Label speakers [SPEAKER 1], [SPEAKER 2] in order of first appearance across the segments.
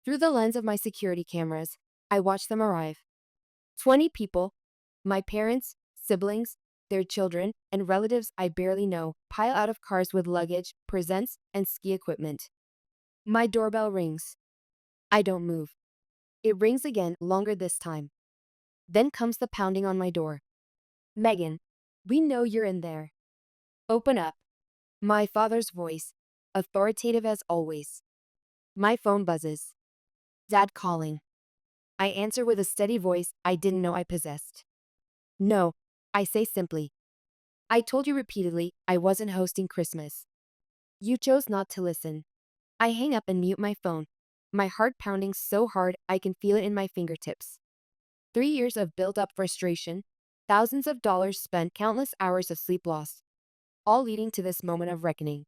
[SPEAKER 1] Through the lens of my security cameras, I watch them arrive. 20 people, my parents, siblings, their children, and relatives I barely know, pile out of cars with luggage, presents, and ski equipment. My doorbell rings. I don't move. It rings again, longer this time. Then comes the pounding on my door. Megan, we know you're in there. Open up. My father's voice, authoritative as always. My phone buzzes. Dad calling. I answer with a steady voice I didn't know I possessed. No, I say simply. I told you repeatedly I wasn't hosting Christmas. You chose not to listen. I hang up and mute my phone, my heart pounding so hard I can feel it in my fingertips. 3 years of built-up frustration, thousands of dollars spent, countless hours of sleep lost, all leading to this moment of reckoning.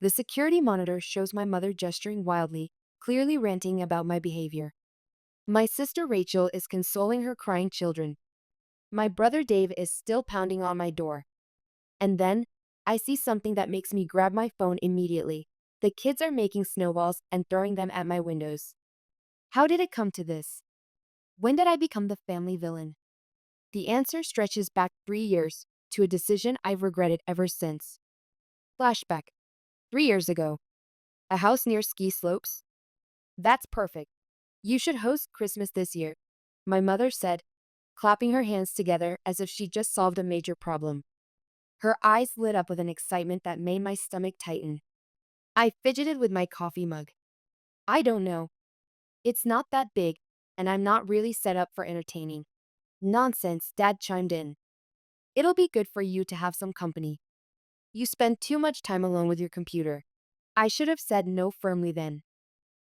[SPEAKER 1] The security monitor shows my mother gesturing wildly, clearly ranting about my behavior. My sister Rachel is consoling her crying children. My brother Dave is still pounding on my door. And then, I see something that makes me grab my phone immediately. The kids are making snowballs and throwing them at my windows. How did it come to this? When did I become the family villain? The answer stretches back 3 years, to a decision I've regretted ever since. Flashback. 3 years ago. A house near ski slopes? That's perfect. You should host Christmas this year, my mother said, clapping her hands together as if she just solved a major problem. Her eyes lit up with an excitement that made my stomach tighten. I fidgeted with my coffee mug. I don't know. It's not that big, and I'm not really set up for entertaining. Nonsense, Dad chimed in. It'll be good for you to have some company. You spend too much time alone with your computer. I should have said no firmly then.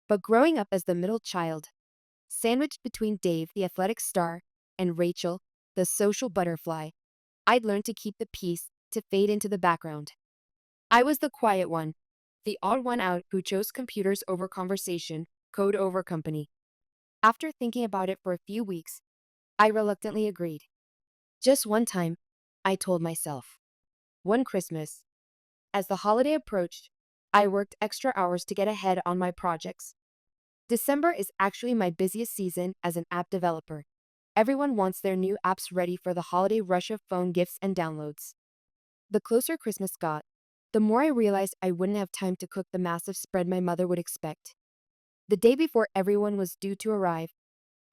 [SPEAKER 1] But growing up as the middle child, sandwiched between Dave, the athletic star, and Rachel, the social butterfly, I'd learned to keep the peace, to fade into the background. I was the quiet one, the odd one out who chose computers over conversation, code over company. After thinking about it for a few weeks, I reluctantly agreed. Just one time, I told myself. One Christmas. As the holiday approached, I worked extra hours to get ahead on my projects. December is actually my busiest season as an app developer. Everyone wants their new apps ready for the holiday rush of phone gifts and downloads. The closer Christmas got, the more I realized I wouldn't have time to cook the massive spread my mother would expect. The day before everyone was due to arrive,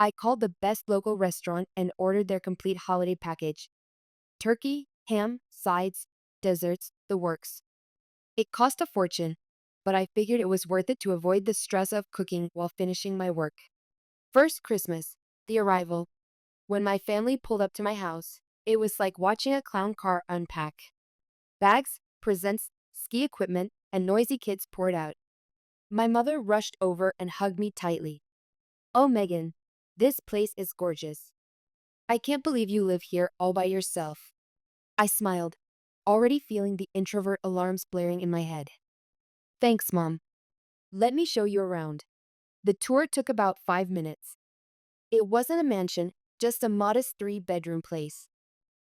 [SPEAKER 1] I called the best local restaurant and ordered their complete holiday package. Turkey, ham, sides, desserts, the works. It cost a fortune, but I figured it was worth it to avoid the stress of cooking while finishing my work. First Christmas, the arrival. When my family pulled up to my house, it was like watching a clown car unpack. Bags, presents, ski equipment, and noisy kids poured out. My mother rushed over and hugged me tightly. Oh, Megan, this place is gorgeous. I can't believe you live here all by yourself. I smiled, already feeling the introvert alarms blaring in my head. Thanks, Mom. Let me show you around. The tour took about 5 minutes. It wasn't a mansion, just a modest 3-bedroom place.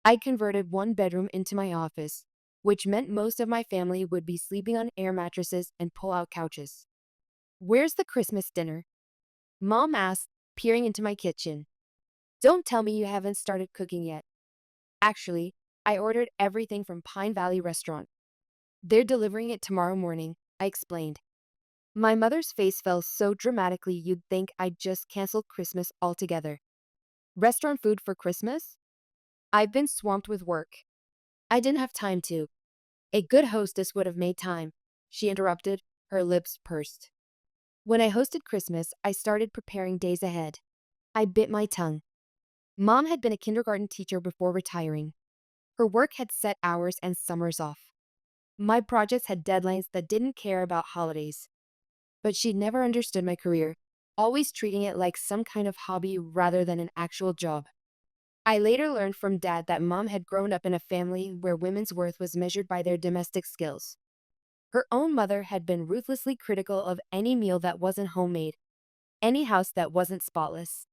[SPEAKER 1] I converted one bedroom into my office, which meant most of my family would be sleeping on air mattresses and pull-out couches. Where's the Christmas dinner? Mom asked, peering into my kitchen. Don't tell me you haven't started cooking yet. Actually, I ordered everything from Pine Valley Restaurant. They're delivering it tomorrow morning, I explained. My mother's face fell so dramatically you'd think I'd just canceled Christmas altogether. Restaurant food for Christmas? I've been swamped with work. I didn't have time to. A good hostess would have made time, she interrupted, her lips pursed. When I hosted Christmas, I started preparing days ahead. I bit my tongue. Mom had been a kindergarten teacher before retiring. Her work had set hours and summers off. My projects had deadlines that didn't care about holidays. But she'd never understood my career, always treating it like some kind of hobby rather than an actual job. I later learned from Dad that Mom had grown up in a family where women's worth was measured by their domestic skills. Her own mother had been ruthlessly critical of any meal that wasn't homemade, any house that wasn't spotless.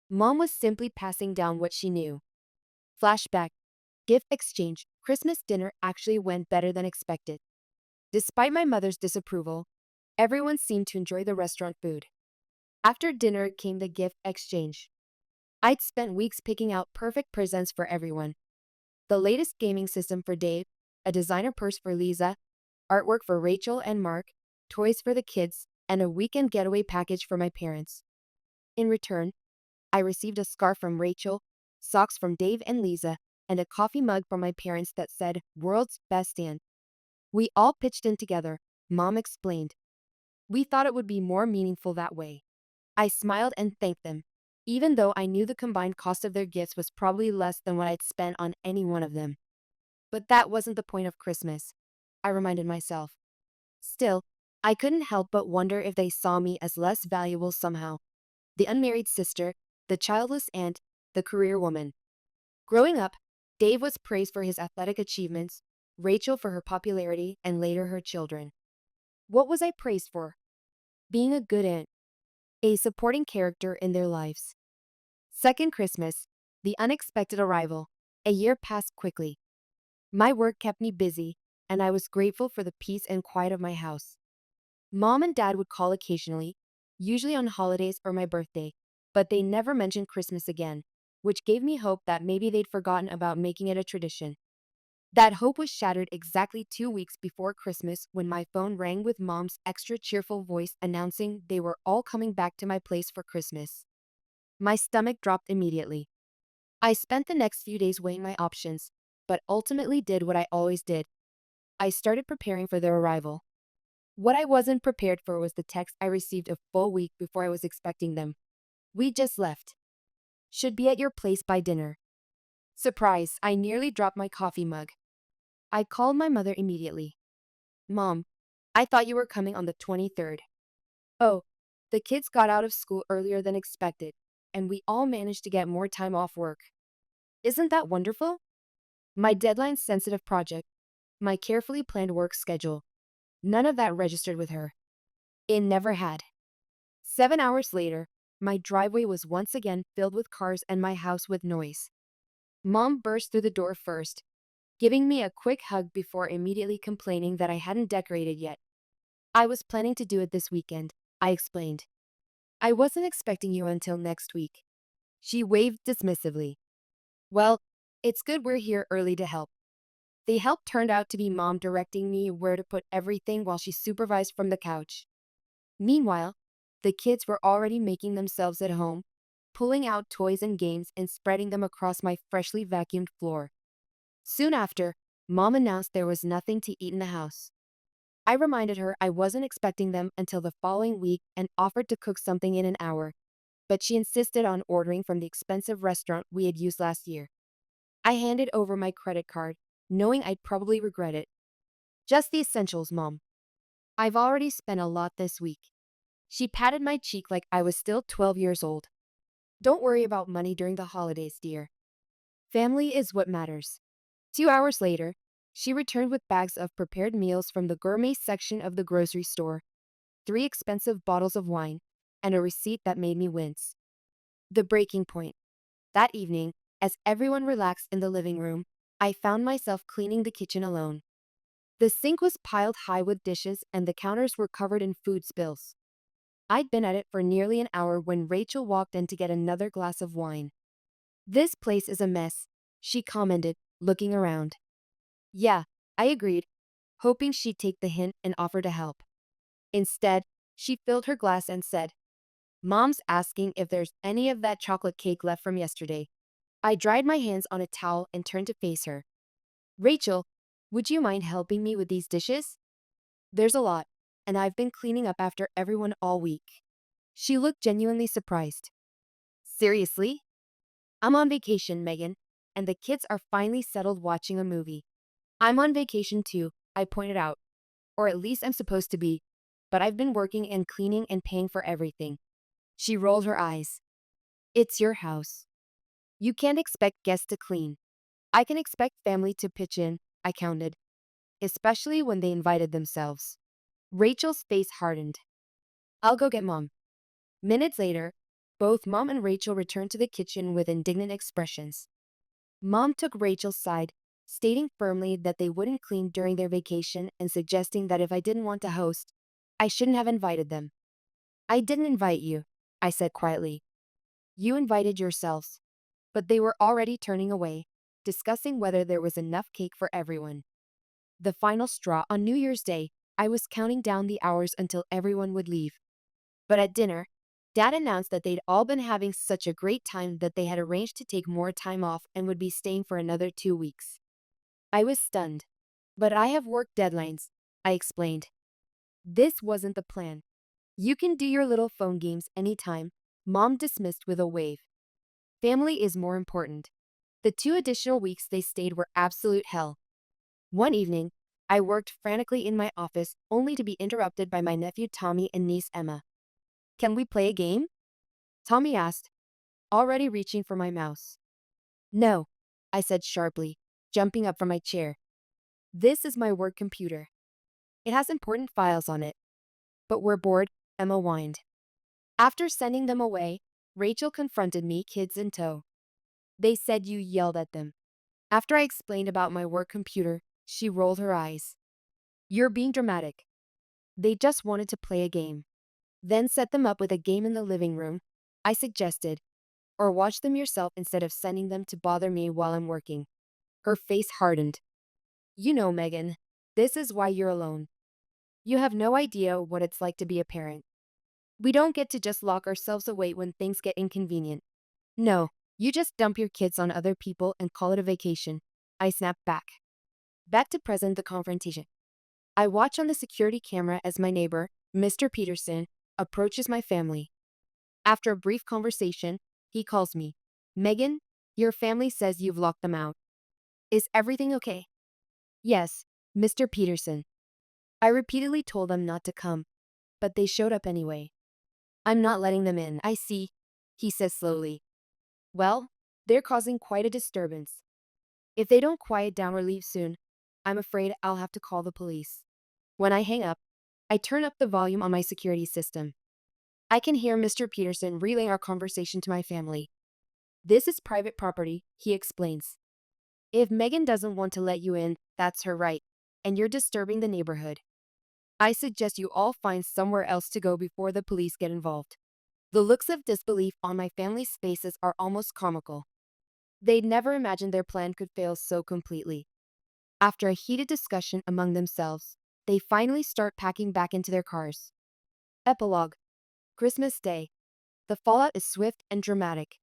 [SPEAKER 1] Mom was simply passing down what she knew. Flashback. Gift exchange. Christmas dinner actually went better than expected. Despite my mother's disapproval, everyone seemed to enjoy the restaurant food. After dinner came the gift exchange. I'd spent weeks picking out perfect presents for everyone. The latest gaming system for Dave, a designer purse for Lisa, artwork for Rachel and Mark, toys for the kids, and a weekend getaway package for my parents. In return, I received a scarf from Rachel, socks from Dave and Lisa, and a coffee mug from my parents that said, "World's Best Aunt." We all pitched in together, Mom explained. We thought it would be more meaningful that way. I smiled and thanked them, even though I knew the combined cost of their gifts was probably less than what I'd spent on any one of them. But that wasn't the point of Christmas, I reminded myself. Still, I couldn't help but wonder if they saw me as less valuable somehow. The unmarried sister, the childless aunt, the career woman. Growing up, Dave was praised for his athletic achievements, Rachel for her popularity, and later her children. What was I praised for? Being a good aunt, a supporting character in their lives. Second Christmas, the unexpected arrival. A year passed quickly. My work kept me busy, and I was grateful for the peace and quiet of my house. Mom and Dad would call occasionally, usually on holidays or my birthday, but they never mentioned Christmas again, which gave me hope that maybe they'd forgotten about making it a tradition. That hope was shattered exactly 2 weeks before Christmas when my phone rang with Mom's extra cheerful voice announcing they were all coming back to my place for Christmas. My stomach dropped immediately. I spent the next few days weighing my options, but ultimately did what I always did. I started preparing for their arrival. What I wasn't prepared for was the text I received a full week before I was expecting them. "We just left. Should be at your place by dinner." Surprise, I nearly dropped my coffee mug. I called my mother immediately. "Mom, I thought you were coming on the 23rd. Oh, the kids got out of school earlier than expected, and we all managed to get more time off work. Isn't that wonderful?" My deadline-sensitive project, my carefully planned work schedule, none of that registered with her. It never had. 7 hours later, my driveway was once again filled with cars and my house with noise. Mom burst through the door first, giving me a quick hug before immediately complaining that I hadn't decorated yet. "I was planning to do it this weekend," I explained. "I wasn't expecting you until next week." She waved dismissively. "Well, it's good we're here early to help." The help turned out to be Mom directing me where to put everything while she supervised from the couch. Meanwhile, the kids were already making themselves at home, pulling out toys and games and spreading them across my freshly vacuumed floor. Soon after, Mom announced there was nothing to eat in the house. I reminded her I wasn't expecting them until the following week and offered to cook something in an hour, but she insisted on ordering from the expensive restaurant we had used last year. I handed over my credit card, knowing I'd probably regret it. "Just the essentials, Mom. I've already spent a lot this week." She patted my cheek like I was still 12 years old. "Don't worry about money during the holidays, dear. Family is what matters." 2 hours later, she returned with bags of prepared meals from the gourmet section of the grocery store, 3 expensive bottles of wine, and a receipt that made me wince. The breaking point. That evening, as everyone relaxed in the living room, I found myself cleaning the kitchen alone. The sink was piled high with dishes and the counters were covered in food spills. I'd been at it for nearly an hour when Rachel walked in to get another glass of wine. "This place is a mess," she commented, looking around. "Yeah," I agreed, hoping she'd take the hint and offer to help. Instead, she filled her glass and said, "Mom's asking if there's any of that chocolate cake left from yesterday." I dried my hands on a towel and turned to face her. "Rachel, would you mind helping me with these dishes? There's a lot, and I've been cleaning up after everyone all week." She looked genuinely surprised. "Seriously? I'm on vacation, Megan, and the kids are finally settled watching a movie." "I'm on vacation too," I pointed out. "Or at least I'm supposed to be, but I've been working and cleaning and paying for everything." She rolled her eyes. "It's your house. You can't expect guests to clean. I can expect family to pitch in," I countered, especially when they invited themselves. Rachel's face hardened. "I'll go get Mom." Minutes later, both Mom and Rachel returned to the kitchen with indignant expressions. Mom took Rachel's side, stating firmly that they wouldn't clean during their vacation and suggesting that if I didn't want to host, I shouldn't have invited them. "I didn't invite you. I said quietly. You invited yourselves. But they were already turning away, discussing whether there was enough cake for everyone. The final straw on New Year's Day, I was counting down the hours until everyone would leave. But at dinner, Dad announced that they'd all been having such a great time that they had arranged to take more time off and would be staying for another 2 weeks. I was stunned. But I have work deadlines, I explained. This wasn't the plan. You can do your little phone games anytime, Mom dismissed with a wave. Family is more important. The 2 additional weeks they stayed were absolute hell. One evening, I worked frantically in my office only to be interrupted by my nephew Tommy and niece Emma. Can we play a game? Tommy asked, already reaching for my mouse. No, I said sharply, jumping up from my chair. This is my work computer. It has important files on it. But we're bored, Emma whined. After sending them away, Rachel confronted me, kids in tow. They said you yelled at them. After I explained about my work computer, she rolled her eyes. You're being dramatic. They just wanted to play a game. Then set them up with a game in the living room, I suggested, or watch them yourself instead of sending them to bother me while I'm working. Her face hardened. You know, Megan, this is why you're alone. You have no idea what it's like to be a parent. We don't get to just lock ourselves away when things get inconvenient. No, you just dump your kids on other people and call it a vacation. I snapped back. Back to present the confrontation. I watch on the security camera as my neighbor, Mr. Peterson, approaches my family. After a brief conversation, he calls me. Megan, your family says you've locked them out. Is everything okay? Yes, Mr. Peterson. I repeatedly told them not to come, but they showed up anyway. I'm not letting them in, I see, he says slowly. Well, they're causing quite a disturbance. If they don't quiet down or leave soon, I'm afraid I'll have to call the police. When I hang up, I turn up the volume on my security system. I can hear Mr. Peterson relaying our conversation to my family. This is private property, he explains. If Megan doesn't want to let you in, that's her right, and you're disturbing the neighborhood. I suggest you all find somewhere else to go before the police get involved. The looks of disbelief on my family's faces are almost comical. They'd never imagined their plan could fail so completely. After a heated discussion among themselves, they finally start packing back into their cars. Epilogue. Christmas Day. The fallout is swift and dramatic.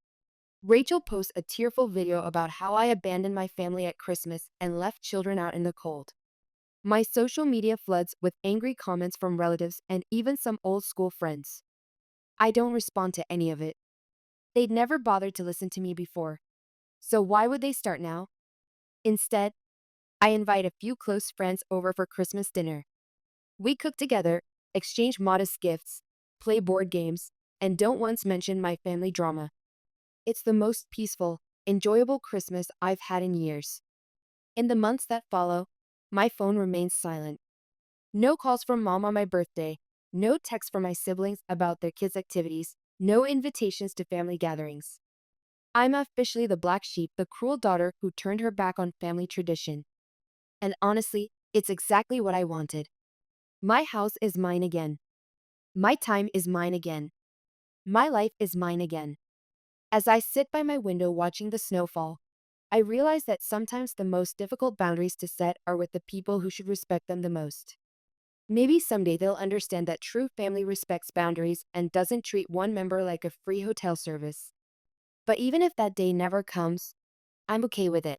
[SPEAKER 1] Rachel posts a tearful video about how I abandoned my family at Christmas and left children out in the cold. My social media floods with angry comments from relatives and even some old school friends. I don't respond to any of it. They'd never bothered to listen to me before. So why would they start now? Instead, I invite a few close friends over for Christmas dinner. We cook together, exchange modest gifts, play board games, and don't once mention my family drama. It's the most peaceful, enjoyable Christmas I've had in years. In the months that follow, my phone remains silent. No calls from Mom on my birthday, no texts from my siblings about their kids' activities, no invitations to family gatherings. I'm officially the black sheep, the cruel daughter who turned her back on family tradition. And honestly, it's exactly what I wanted. My house is mine again. My time is mine again. My life is mine again. As I sit by my window watching the snow fall, I realize that sometimes the most difficult boundaries to set are with the people who should respect them the most. Maybe someday they'll understand that true family respects boundaries and doesn't treat one member like a free hotel service. But even if that day never comes, I'm okay with it.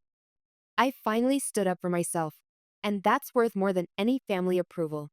[SPEAKER 1] I finally stood up for myself, and that's worth more than any family approval.